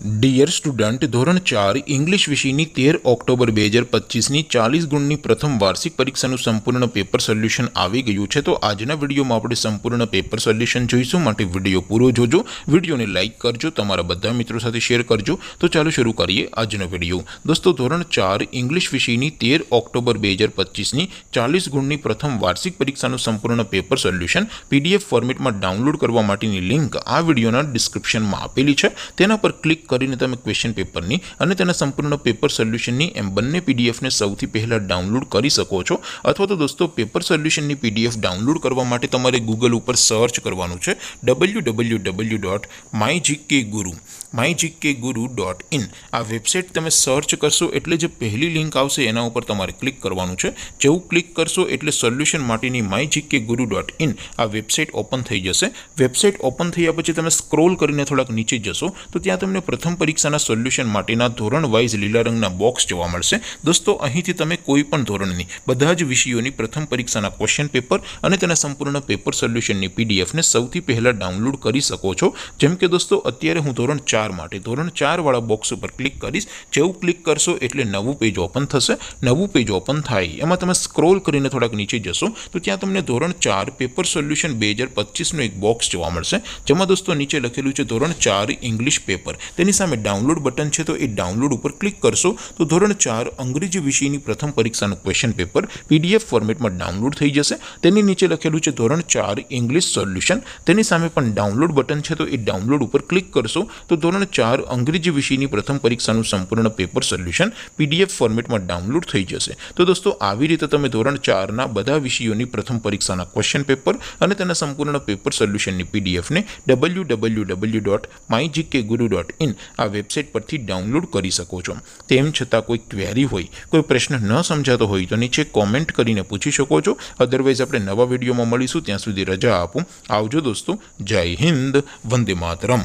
Dear student, ધોરણ 4 English વિષયની 13 October 2025ની 40 ગુણની પ્રથમ વાર્ષિક પરીક્ષાનું સંપૂર્ણ પેપર સોલ્યુશન આવી ગયું છે। તો આજના વિડીયોમાં આપણે સંપૂર્ણ પેપર સોલ્યુશન જોઈશું, માટે વિડીયો પૂરો જોજો, વિડીયોને લાઇક કરજો, તમારા બધા મિત્રો સાથે શેર કરજો। તો ચાલો શરૂ કરીએ આજનો વિડીયો। દોસ્તો, ધોરણ 4 ઇંગ્લિશ વિષયની 13 ઓક્ટોબર 2025ની 40 ગુણની પ્રથમ વાર્ષિક પરીક્ષાનું સંપૂર્ણ પેપર સોલ્યુશન PDF ફોર્મેટમાં ડાઉનલોડ કરવા માટેની લિંક આ વિડીયોના ડિસ્ક્રિપ્શનમાં આપેલી છે। તેના પર ક્લિક કરીને તમે ક્વેશ્ચન પેપરની અને તેના સંપૂર્ણ પેપર સોલ્યુશનની એમ બંને પીડીએફને સૌથી પહેલાં ડાઉનલોડ કરી શકો છો। અથવા તો દોસ્તો, પેપર સોલ્યુશનની પીડીએફ ડાઉનલોડ કરવા માટે તમારે ગૂગલ ઉપર સર્ચ કરવાનું છે www.mygkguru.in। આ વેબસાઇટ તમે સર્ચ કરશો એટલે જે પહેલી લિંક આવશે એના ઉપર તમારે ક્લિક કરવાનું છે। જેવું ક્લિક કરશો એટલે સોલ્યુશન માટેની mygkguru.in આ વેબસાઇટ ઓપન થઈ જશે। વેબસાઇટ ઓપન થયા પછી તમે સ્ક્રોલ કરીને થોડાક નીચે જશો તો ત્યાં તમને પ્રથમ પરીક્ષાના સોલ્યુશન માટેના ધોરણ વાઇઝ લીલા રંગના બોક્સ જોવા મળશે। દોસ્તો, અહીંથી તમે કોઈ પણ ધોરણની બધા જ વિષયોની પ્રથમ પરીક્ષાના ક્વેશ્ચન પેપર અને તેના સંપૂર્ણ પેપર સોલ્યુશનની પીડીએફને સૌથી પહેલાં ડાઉનલોડ કરી શકો છો। જેમ કે દોસ્તો, અત્યારે હું ધોરણ 4 માટે ધોરણ 4 વાળા બોક્સ ઉપર ક્લિક કરીશ। જેવું ક્લિક કરશો એટલે નવું પેજ ઓપન થશે। નવું પેજ ઓપન થાય એમાં તમે સ્ક્રોલ કરીને થોડાક નીચે જશો તો ત્યાં તમને ધોરણ 4 પેપર સોલ્યુશન 2025નું એક બોક્સ જોવા મળશે, જેમાં દોસ્તો નીચે લખેલું છે ધોરણ 4 ઇંગ્લિશ પેપર। તેની સામે ડાઉનલોડ બટન છે, તો એ ડાઉનલોડ ઉપર ક્લિક કરશો તો ધોરણ 4 અંગ્રેજી વિષયની પ્રથમ પરીક્ષાનું ક્વેશ્ચન પેપર PDF ફોર્મેટમાં ડાઉનલોડ થઈ જશે। તેની નીચે લખેલું છે ધોરણ 4 ઇંગ્લિશ સોલ્યુશન। તેની સામે પણ ડાઉનલોડ બટન છે, તો એ ડાઉનલોડ ઉપર ક્લિક કરશો તો ધોરણ 4 અંગ્રેજી વિષયની પ્રથમ પરીક્ષાનું સંપૂર્ણ પેપર સોલ્યુશન PDF ફોર્મેટમાં ડાઉનલોડ થઈ જશે। તો દોસ્તો, આવી રીતે તમે ધોરણ 4ના બધા વિષયોની પ્રથમ પરીક્ષાના ક્વેશ્ચન પેપર અને તેના સંપૂર્ણ પેપર સોલ્યુશનની પીડીએફને www.mygkguru.in આ વેબસાઇટ પરથી ડાઉનલોડ કરી શકો છો। તેમ છતાં કોઈ ક્વેરી હોય, કોઈ પ્રશ્ન ન સમજાતો હોય તો નીચે કોમેન્ટ કરીને પૂછી શકો છો। અધરવાઇઝ આપણે નવા વિડીયોમાં મળીશું, ત્યાં સુધી રજા આપો। આવજો દોસ્તો, જય હિન્દ, વંદે માતરમ।